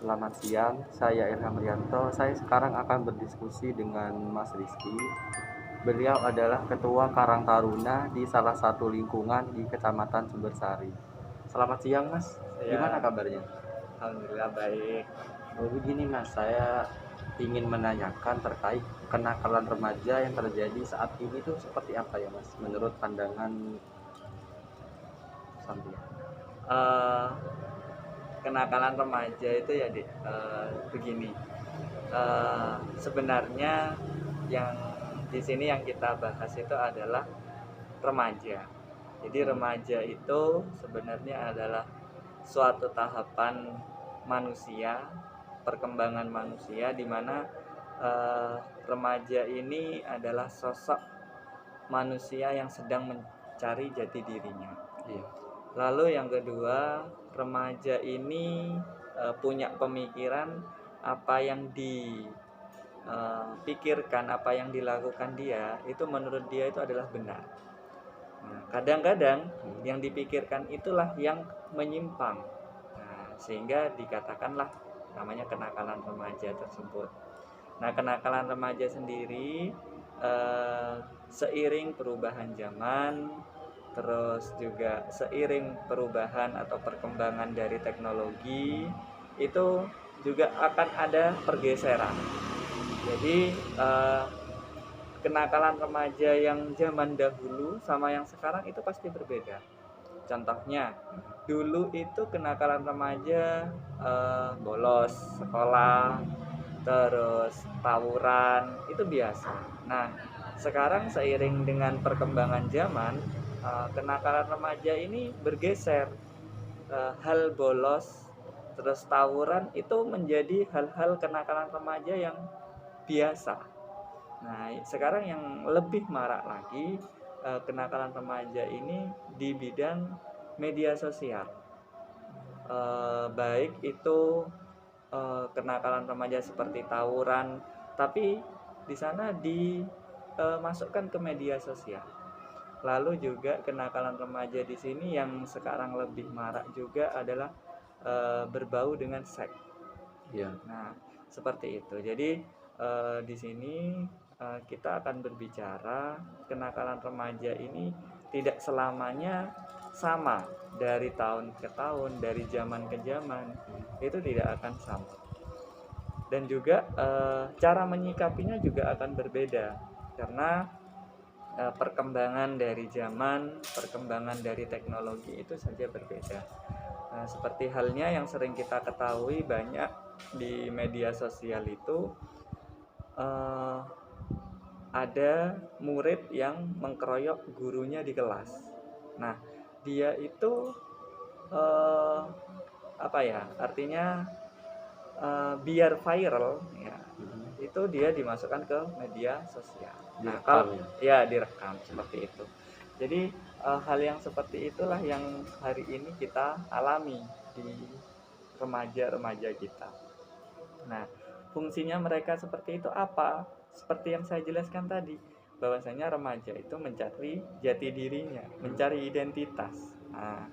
Selamat siang, saya Ilham Rianto. Saya sekarang akan berdiskusi dengan Mas Rizky. Beliau adalah Ketua Karang Taruna di salah satu lingkungan di Kecamatan Sumbersari. Selamat siang, Mas. Gimana Ya, kabarnya? alhamdulillah baik. Begini, Mas, saya ingin menanyakan terkait kenakalan remaja yang terjadi saat ini tuh seperti apa ya, Mas? Menurut pandangan sampean. Eh, Kenakalan remaja itu ya, begini. Sebenarnya yang di sini yang kita bahas itu adalah remaja. Jadi remaja itu sebenarnya adalah suatu tahapan manusia, perkembangan manusia di mana remaja ini adalah sosok manusia yang sedang mencari jati dirinya. Iya. Lalu yang kedua, remaja ini punya pemikiran apa yang dipikirkan, apa yang dilakukan dia itu menurut dia itu adalah benar. Nah, kadang-kadang yang dipikirkan itulah yang menyimpang. Nah, sehingga dikatakanlah namanya kenakalan remaja tersebut. Nah, kenakalan remaja sendiri seiring perubahan zaman, terus juga seiring perubahan atau perkembangan dari teknologi, itu juga akan ada pergeseran. Jadi kenakalan remaja yang zaman dahulu sama yang sekarang itu pasti berbeda. Contohnya, dulu itu kenakalan remaja bolos sekolah, terus tawuran, itu biasa. Nah, sekarang seiring dengan perkembangan zaman, kenakalan remaja ini bergeser. Hal bolos, terus tawuran itu menjadi hal-hal kenakalan remaja yang biasa. Nah, sekarang yang lebih marak lagi kenakalan remaja ini di bidang media sosial. Baik itu kenakalan remaja seperti tawuran, tapi di sana dimasukkan ke media sosial. Lalu juga kenakalan remaja di sini yang sekarang lebih marak juga adalah berbau dengan seks. Iya. Nah, seperti itu. Jadi di sini kita akan berbicara kenakalan remaja ini tidak selamanya sama dari tahun ke tahun, dari zaman ke zaman. Itu tidak akan sama. Dan juga cara menyikapinya juga akan berbeda karena perkembangan dari zaman, perkembangan dari teknologi itu saja berbeda. Nah, seperti halnya yang sering kita ketahui banyak di media sosial itu eh, ada murid yang mengkeroyok gurunya di kelas. Nah, dia itu eh, apa ya? Artinya biar viral ya, itu dia dimasukkan ke media sosial. Nah, kalau Direkam ya. ya direkam seperti itu. Jadi hal yang seperti itulah yang hari ini kita alami di remaja-remaja kita. Nah, fungsinya mereka seperti itu apa? Seperti yang saya jelaskan tadi, bahwasanya remaja itu mencari jati dirinya, mencari identitas. Nah,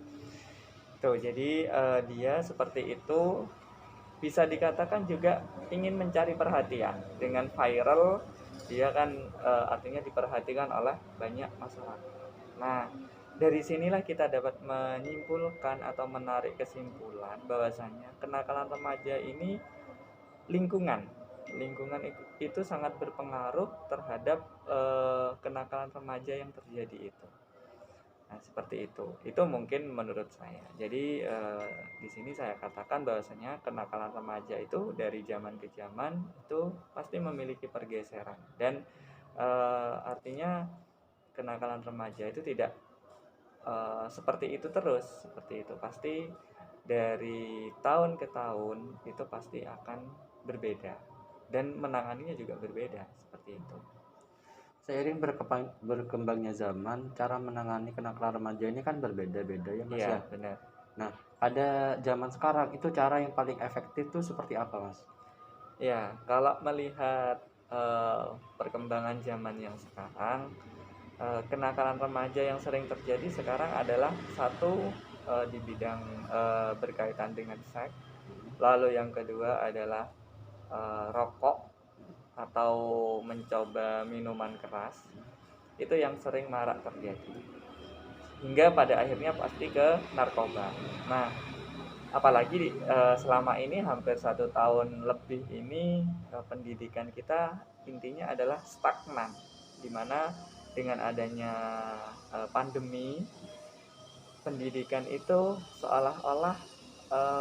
tuh jadi dia seperti itu bisa dikatakan juga ingin mencari perhatian dengan viral. Dia kan artinya diperhatikan oleh banyak masyarakat. Nah, dari sinilah kita dapat menyimpulkan atau menarik kesimpulan bahwasanya kenakalan remaja ini lingkungan lingkungan itu sangat berpengaruh terhadap kenakalan remaja yang terjadi itu. Nah, seperti itu mungkin menurut saya. Jadi di sini saya katakan bahwasanya kenakalan remaja itu dari zaman ke zaman itu pasti memiliki pergeseran dan artinya kenakalan remaja itu tidak seperti itu terus, seperti itu. Pasti dari tahun ke tahun itu pasti akan berbeda dan menanganinya juga berbeda seperti itu. Seiring berkembangnya zaman, cara menangani kenakalan remaja ini kan berbeda-beda ya, Mas Iya, ya. benar. Nah, pada zaman sekarang itu cara yang paling efektif tuh seperti apa, Mas? Ya, kalau melihat perkembangan zaman yang sekarang, kenakalan remaja yang sering terjadi sekarang adalah satu di bidang berkaitan dengan seks, Lalu yang kedua adalah rokok atau mencoba minuman keras. Itu yang sering marak terjadi. Hingga pada akhirnya pasti ke narkoba. Nah, apalagi selama ini hampir 1 tahun lebih ini pendidikan kita intinya adalah stagnan, dimana dengan adanya pandemi, pendidikan itu seolah-olah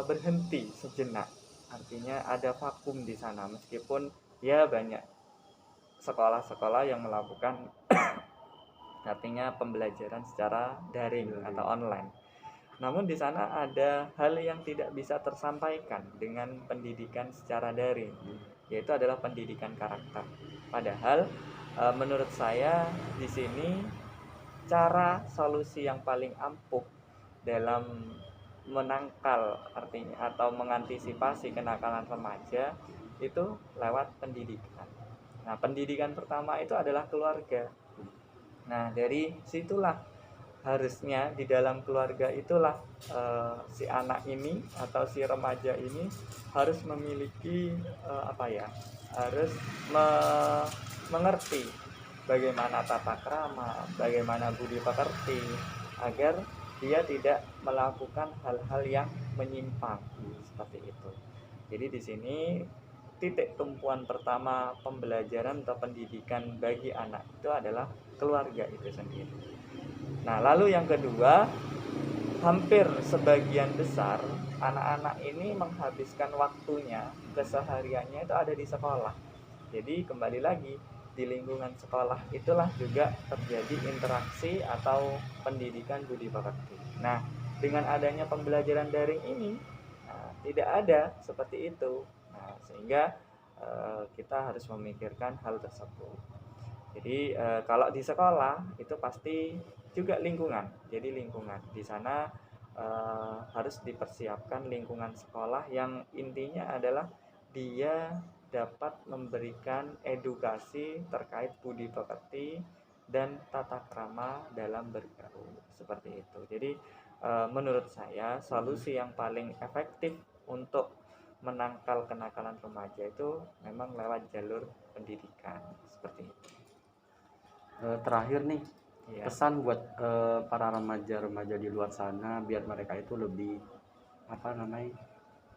berhenti sejenak. Artinya ada vakum di sana, meskipun ya banyak sekolah-sekolah yang melakukan artinya pembelajaran secara daring atau online. Namun di sana ada hal yang tidak bisa tersampaikan dengan pendidikan secara daring, yaitu adalah pendidikan karakter. Padahal menurut saya di sini cara solusi yang paling ampuh dalam menangkal artinya atau mengantisipasi kenakalan remaja itu lewat pendidikan. Nah, pendidikan pertama itu adalah keluarga. Nah, dari situlah harusnya di dalam keluarga itulah si anak ini atau si remaja ini harus memiliki harus mengerti bagaimana tata krama, bagaimana budi pekerti, agar dia tidak melakukan hal-hal yang menyimpang seperti itu. Jadi di sini titik tumpuan pertama pembelajaran atau pendidikan bagi anak itu adalah keluarga itu sendiri. Nah, lalu yang kedua, hampir sebagian besar anak-anak ini menghabiskan waktunya, kesehariannya itu ada di sekolah. Jadi kembali lagi, di lingkungan sekolah itulah juga terjadi interaksi atau pendidikan budi pekerti. Nah, dengan adanya pembelajaran daring ini, tidak ada seperti itu. Nah, sehingga kita harus memikirkan hal tersebut. Jadi kalau di sekolah itu pasti juga lingkungan. Jadi lingkungan di sana harus dipersiapkan lingkungan sekolah yang intinya adalah dia dapat memberikan edukasi terkait budi pekerti dan tata krama dalam bergaul seperti itu. Jadi menurut saya solusi yang paling efektif untuk menangkal kenakalan remaja itu memang lewat jalur pendidikan seperti itu. Terakhir nih, Ya, pesan buat para remaja-remaja di luar sana biar mereka itu lebih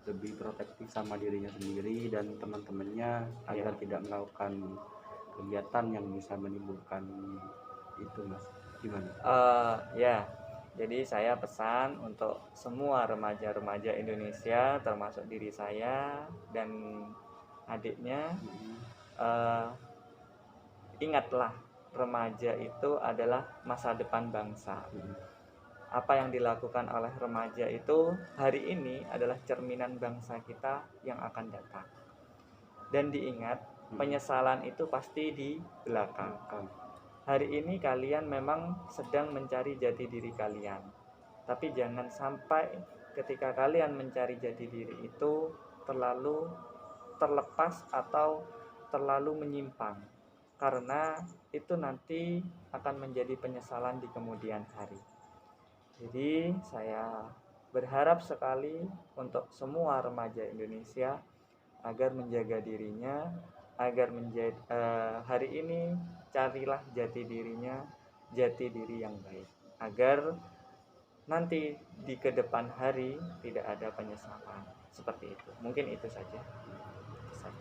lebih protektif sama dirinya sendiri dan teman-temannya agar tidak melakukan kegiatan yang bisa menimbulkan itu, Mas. Gimana? ya. Jadi saya pesan untuk semua remaja-remaja Indonesia, termasuk diri saya dan adiknya, ingatlah remaja itu adalah masa depan bangsa. Apa yang dilakukan oleh remaja itu hari ini adalah cerminan bangsa kita yang akan datang. Dan diingat, penyesalan itu pasti di belakang. Hari ini kalian memang sedang mencari jati diri kalian. Tapi jangan sampai ketika kalian mencari jati diri itu terlalu terlepas atau terlalu menyimpang. Karena itu nanti akan menjadi penyesalan di kemudian hari. Jadi saya berharap sekali untuk semua remaja Indonesia agar menjaga dirinya, agar hari ini carilah jati dirinya, jati diri yang baik, agar nanti di kedepan hari tidak ada penyesalan seperti itu. Mungkin itu saja.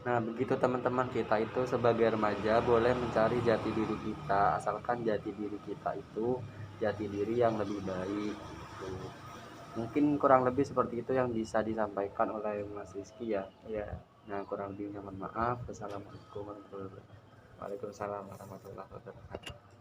Nah, begitu teman-teman, kita itu sebagai remaja boleh mencari jati diri kita, asalkan jati diri kita itu jati diri yang lebih baik. Gitu. Mungkin kurang lebih seperti itu yang bisa disampaikan oleh Mas Rizky ya. Ya. Nah, kurang lebihnya mohon maaf. Wassalamualaikum warahmatullahi wabarakatuh. Waalaikumsalam warahmatullahi wabarakatuh.